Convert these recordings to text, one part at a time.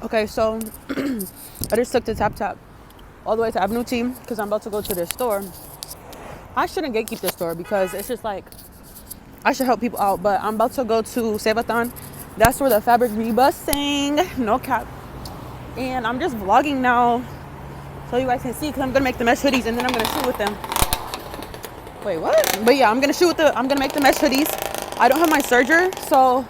Okay, so I just took the Tap Tap all the way to Avenue T because I'm about to go to this store. I shouldn't gatekeep this store because it's just like I should help people out, but I'm about to go to Save-A-Thon. That's where the fabric be busting, no cap. And I'm just vlogging now so you guys can see because I'm gonna make the mesh hoodies and then I'm gonna shoot with them. Wait, what? But yeah, I'm gonna make the mesh hoodies. I don't have my serger, so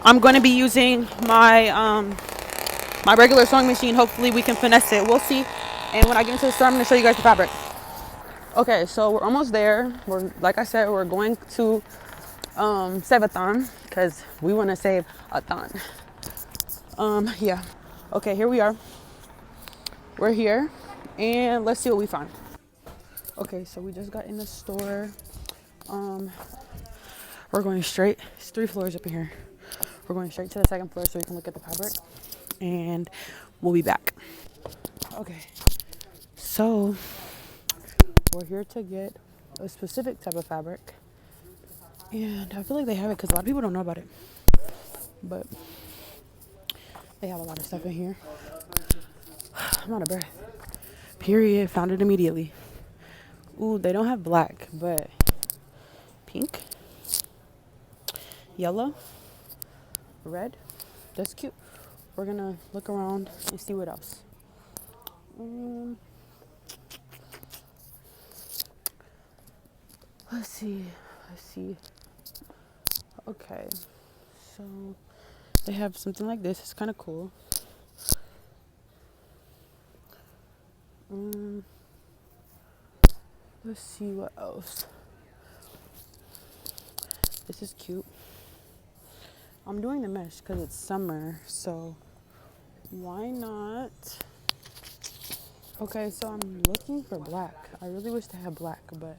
I'm gonna be using my my regular sewing machine. Hopefully we can finesse it. We'll see. And when I get into the store, I'm gonna show you guys the fabric. Okay, so we're almost there. Like I said, we're going to Save-A-Thon because we want to save a thon. Yeah. Okay, here we are. We're here, and let's see what we find. Okay, so we just got in the store. We're going straight. It's 3 floors up in here. We're going straight to the 2nd floor so we can look at the fabric, and we'll be back. Okay, so we're here to get a specific type of fabric, and I feel like they have it because a lot of people don't know about it, but they have a lot of stuff in here. I'm out of breath. Period. Found it immediately. Ooh, they don't have black, but pink, yellow, red. That's cute. We're gonna look around and see what else. Let's see. Okay, so they have something like this. It's kind of cool. Let's see what else. This is cute. I'm doing the mesh because it's summer, so why not? Okay, so I'm looking for black. I really wish they had black, but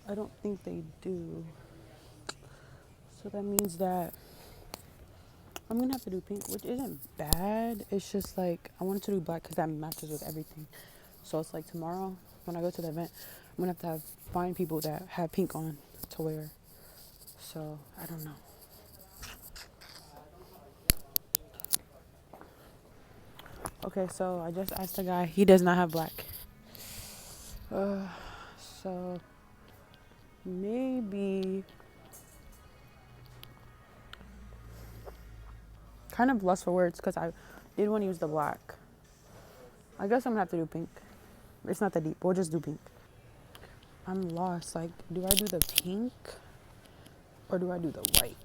I don't think they do. So that means that I'm gonna have to do pink, which isn't bad. It's just like I wanted to do black because that matches with everything. So it's like tomorrow when I go to the event, I'm gonna have to find people that have pink on to wear. So I don't know. Okay, so I just asked the guy. He does not have black. So maybe kind of lost for words because I did want to use the black. I guess I'm gonna have to do pink. It's not that deep. We'll just do pink. I'm lost. Like, do I do the pink or do I do the white?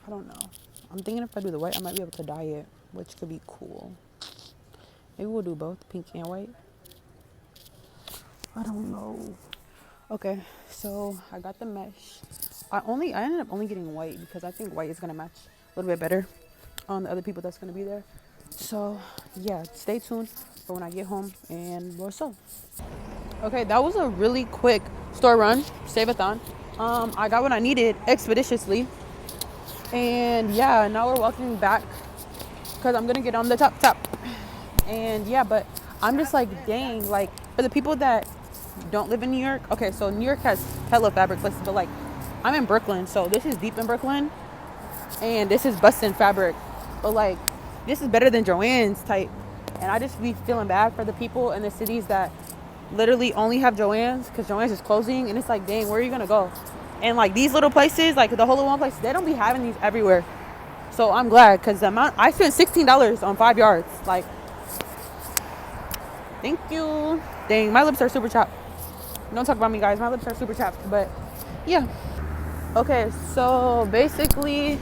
I don't know. I'm thinking if I do the white, I might be able to dye it, which could be cool. Maybe we'll do both, pink and white. I don't know. Okay, so I got the mesh. I ended up only getting white because I think white is gonna match a little bit better on the other people that's gonna be there. So yeah, stay tuned for when I get home and we'll sew. Okay, that was a really quick store run, Save-A-Thon. I got what I needed expeditiously. And yeah, now we're walking back because I'm gonna get on the top. And yeah, but I'm just like, dang, like for the people that don't live in New York. Okay, so New York has hella fabric places, but like I'm in Brooklyn, so this is deep in Brooklyn, and this is busting fabric. But like this is better than Joann's type, and I just be feeling bad for the people in the cities that literally only have Joann's because Joann's is closing, and it's like, dang, where are you gonna go? And like these little places, like the Hole in One place, they don't be having these everywhere. So I'm glad because the amount I spent $16 on 5 yards. Like, thank you. Dang, my lips are super chapped. Don't talk about me, guys. My lips are super chapped. But yeah. Okay, so basically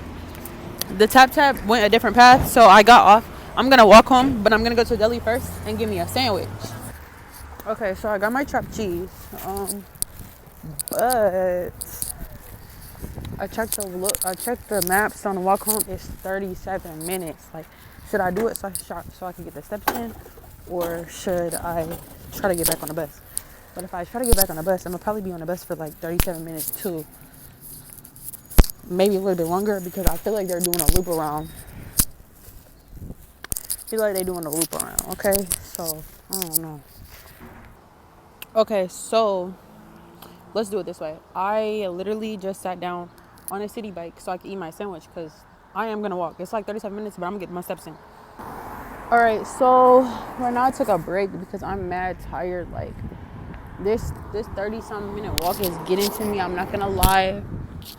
the Tap went a different path, so I got off. I'm gonna walk home, but I'm gonna go to the deli first and give me a sandwich. Okay, so I got my chopped cheese. But I checked the maps on the walk home. It's 37 minutes. Like, should I do it so I can get the steps in, or should I try to get back on the bus? But if I try to get back on the bus, I'm gonna probably be on the bus for like 37 minutes too. Maybe a little bit longer because I feel like they're doing a loop around. Okay? So, I don't know. Okay, so let's do it this way. I literally just sat down on a city bike so I could eat my sandwich because I am gonna walk. It's like 37 minutes, but I'm gonna get my steps in. All right, so right now I took a break because I'm mad tired. Like this 30-something minute walk is getting to me. I'm not gonna lie,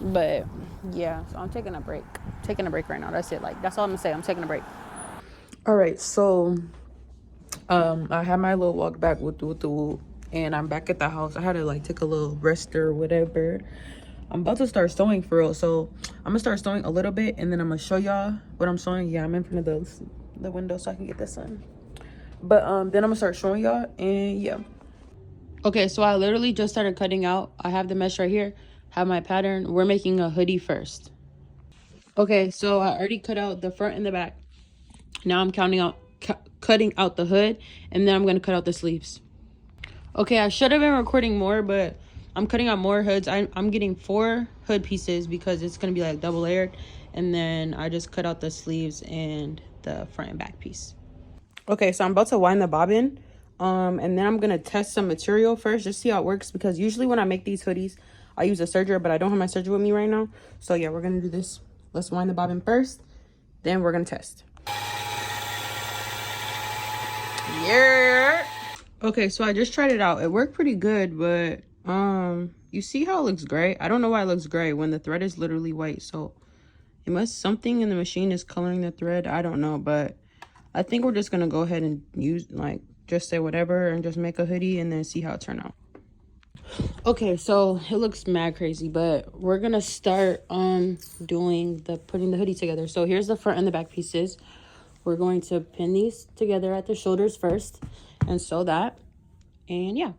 but yeah. So I'm taking a break. Taking a break right now. That's it. Like that's all I'm gonna say. I'm taking a break. All right, so I had my little walk back with the woo, and I'm back at the house. I had to like take a little rest or whatever. I'm about to start sewing for real, so I'm gonna start sewing a little bit, and then I'm gonna show y'all what I'm sewing. Yeah, I'm in front of the window so I can get the sun. But then I'm gonna start showing y'all, and yeah. Okay, so I literally just started cutting out. I have the mesh right here, have my pattern. We're making a hoodie first. Okay, so I already cut out the front and the back. Now I'm cutting out the hood, and then I'm gonna cut out the sleeves. Okay, I should have been recording more, but I'm cutting out more hoods. I'm getting 4 hood pieces because it's gonna be like double layered, and then I just cut out the sleeves and the front and back piece. Okay, so I'm about to wind the bobbin, and then I'm gonna test some material first, just see how it works, because usually when I make these hoodies, I use a serger, but I don't have my serger with me right now. So yeah, we're gonna do this. Let's wind the bobbin first, then we're gonna test. Yeah. Okay, so I just tried it out. It worked pretty good, but you see how it looks gray? I don't know why it looks gray when the thread is literally white. So it must something in the machine is coloring the thread. I don't know, but I think we're just gonna go ahead and use like just say whatever and just make a hoodie and then see how it turn out. Okay, so it looks mad crazy, but we're gonna start doing the putting the hoodie together. So here's the front and the back pieces. We're going to pin these together at the shoulders first and sew that. And yeah.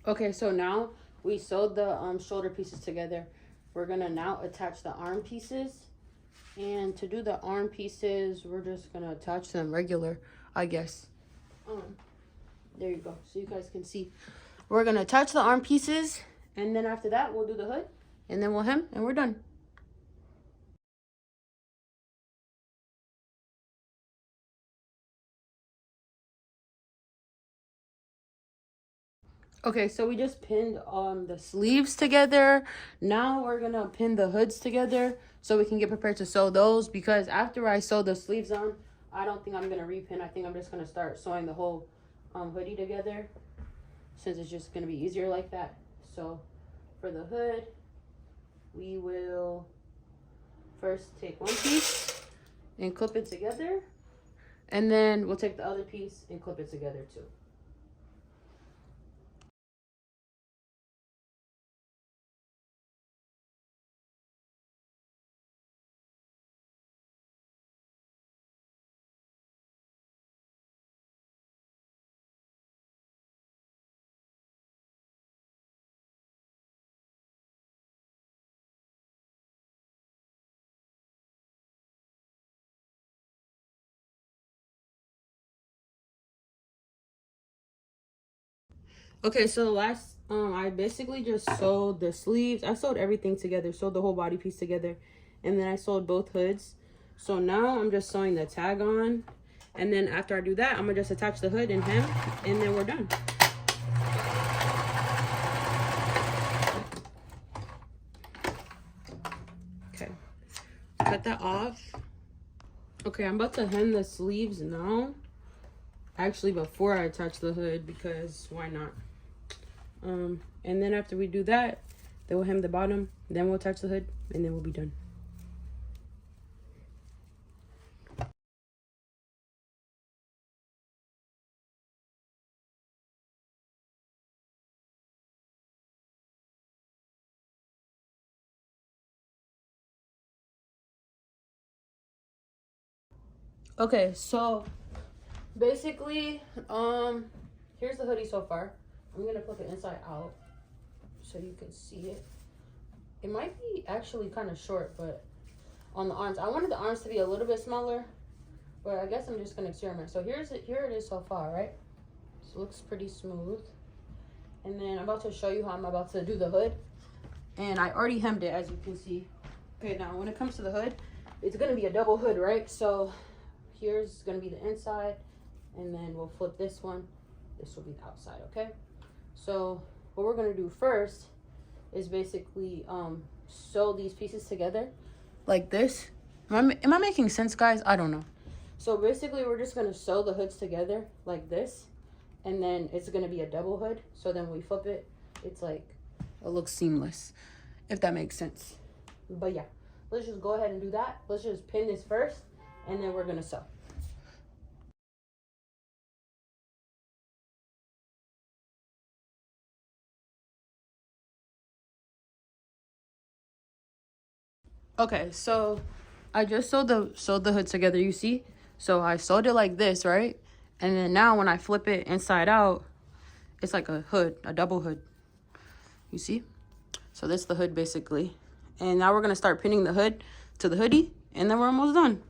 Okay, so now we sewed the shoulder pieces together. We're gonna now attach the arm pieces. And to do the arm pieces, we're just gonna attach them regular, I guess. There you go, so you guys can see. We're gonna attach the arm pieces, and then after that, we'll do the hood, and then we'll hem, and we're done. Okay, so we just pinned the sleeves together. Now we're gonna pin the hoods together so we can get prepared to sew those, because after I sew the sleeves on, I don't think I'm gonna repin. I think I'm just gonna start sewing the whole hoodie together, since it's just gonna be easier like that. So for the hood, we will first take one piece and clip it together, and then we'll take the other piece and clip it together too. Okay, so the last I basically just sewed the sleeves. I sewed everything together, sewed the whole body piece together, and then I sewed both hoods. So now I'm just sewing the tag on, and then after I do that, I'm gonna just attach the hood and hem, and then we're done. Okay, cut that off. Okay, I'm about to hem the sleeves now. Actually, before I attach the hood, because why not? And then after we do that, then we'll hem the bottom, then we'll attach the hood, and then we'll be done. Okay, so basically, here's the hoodie so far. I'm gonna put the inside out so you can see it. It might be actually kind of short, but on the arms, I wanted the arms to be a little bit smaller, but I guess I'm just gonna experiment. So here it is so far, right? So it looks pretty smooth. And then I'm about to show you how I'm about to do the hood. And I already hemmed it, as you can see. Okay, now when it comes to the hood, it's gonna be a double hood, right? So here's gonna be the inside, and then we'll flip this one. This will be the outside, okay? So what we're gonna do first is basically sew these pieces together like this. Am I making sense, guys? I don't know. So basically we're just gonna sew the hoods together like this, and then it's gonna be a double hood. So then when we flip it, it's like it looks seamless, if that makes sense. But yeah, let's just go ahead and do that. Let's just pin this first, and then we're gonna sew. Okay, so I just sewed the hood together, you see? So I sewed it like this, right? And then now when I flip it inside out, it's like a hood, a double hood. You see? So this is the hood basically. And now we're gonna start pinning the hood to the hoodie, and then we're almost done.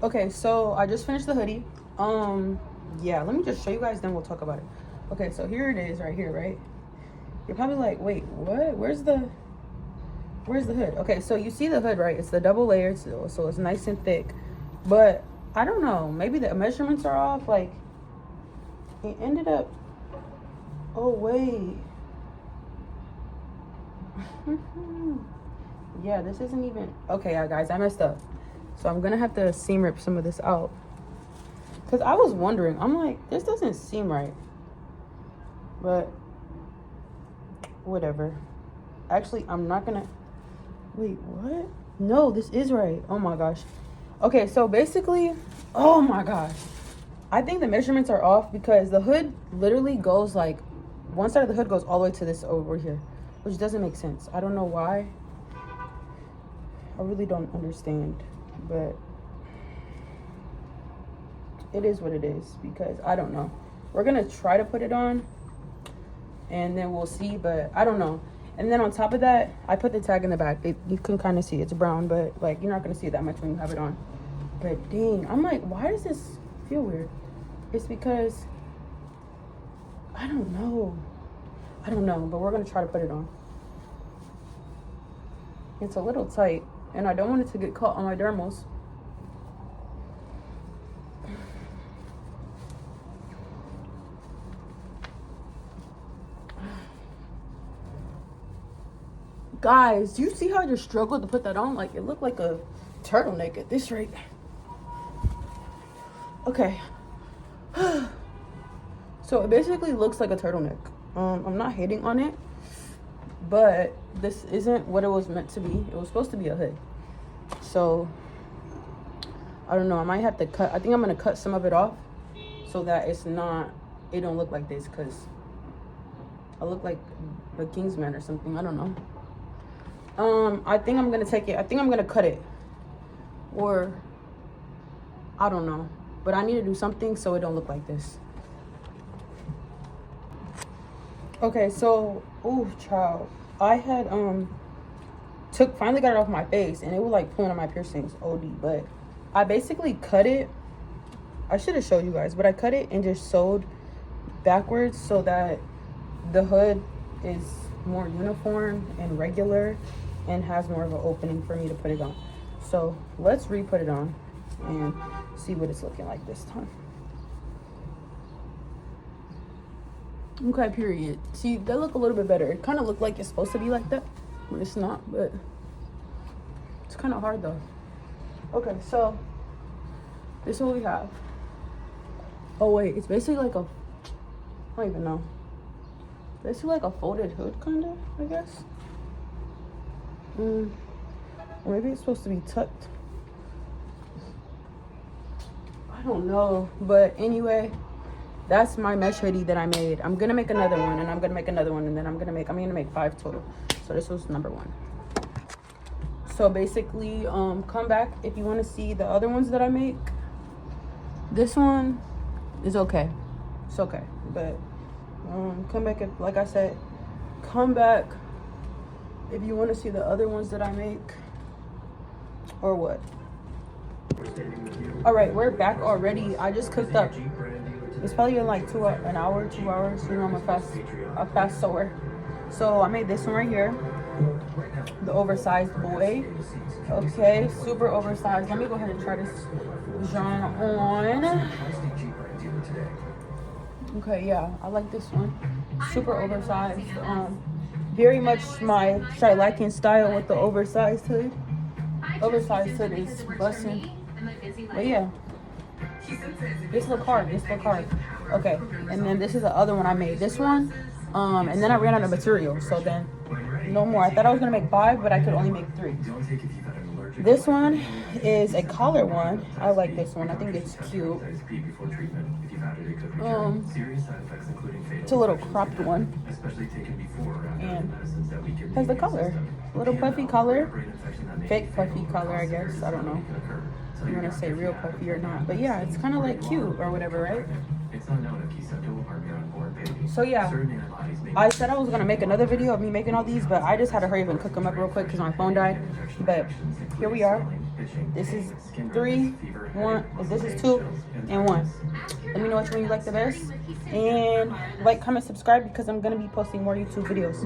Okay, so I just finished the hoodie. Yeah, let me just show you guys, then we'll talk about it. Okay, so here it is right here, right? You're probably like, wait, what? Where's the hood? Okay, so you see the hood, right? It's the double layered, so it's nice and thick. But I don't know, maybe the measurements are off. Like, it ended up, oh wait. Yeah, this isn't even, okay, yeah, guys, I messed up. So I'm gonna have to seam rip some of this out. Cause I was wondering, I'm like, this doesn't seem right. But whatever. Actually, I'm not gonna, wait, what? No, this is right. Oh my gosh. Okay, so basically, oh my gosh. I think the measurements are off because the hood literally goes like, one side of the hood goes all the way to this over here, which doesn't make sense. I don't know why. I really don't understand, but it is what it is because I don't know. We're gonna try to put it on and then we'll see, but I don't know. And then on top of that, I put the tag in the back. You can kind of see it's brown, but like you're not gonna see it that much when you have it on. But dang, I'm like, why does this feel weird? It's because I don't know, but we're gonna try to put it on. It's a little tight and I don't want it to get caught on my dermals. Guys, do you see how I just struggled to put that on? Like, it looked like a turtleneck at this rate. Okay. So it basically looks like a turtleneck. I'm not hating on it, but this isn't what it was meant to be. It was supposed to be a hood. So I don't know. I might have to cut. I think I'm gonna cut some of it off so that it don't look like this, because I look like the Kingsman or something. I don't know. I think I'm gonna take it. I think I'm gonna cut it, or I don't know. But I need to do something so it don't look like this. Okay, so ooh, child, I had finally got it off my face, and it was like pulling on my piercings, OD. But I basically cut it. I should have showed you guys, but I cut it and just sewed backwards so that the hood is more uniform and regular and has more of an opening for me to put it on. So let's re-put it on and see what it's looking like this time. Okay, period. See, that look a little bit better. It kind of looked like it's supposed to be like that, but it's not. But it's kind of hard though. Okay, so this is what we have. Oh wait, it's basically like a, I don't even know. Basically like a folded hood, kind of, I guess. Or maybe it's supposed to be tucked. I don't know, but anyway, that's my mesh hoodie that I made. I'm gonna make another one, and I'm gonna make another one, and then I'm gonna make 5 total. So this was number 1. So basically, come back if you want to see the other ones that I make. This one is okay. It's okay, but come back if, like I said, come back if you want to see the other ones that I make, or what. All right, we're back already. I just cooked up. It's probably been like an hour, 2 hours. You know, I'm a fast sewer. So I made this one right here, the oversized boy. Okay, super oversized. Let me go ahead and try this Jean on. Okay, yeah, I like this one. Super oversized. Very much my Sri Lankan style with the oversized hood. Oversized hood is busting. But yeah, this look hard. Okay, and then this is the other one I made. This one, and then I ran out of material, so then no more. I thought I was gonna make 5, but I could only make 3. This one is a collar one. I like this one. I think it's cute. It's a little cropped one, and has the color, little puffy color, fake puffy color, I guess. I don't know if you want to say real puffy or not, but yeah, it's kind of like cute or whatever, right? So yeah, I said I was gonna make another video of me making all these, but I just had to hurry up and cook them up real quick because my phone died. But here we are. This is 3, 1. This is 2 and 1. Let me know which one you like the best, and like, comment, subscribe because I'm gonna be posting more YouTube videos.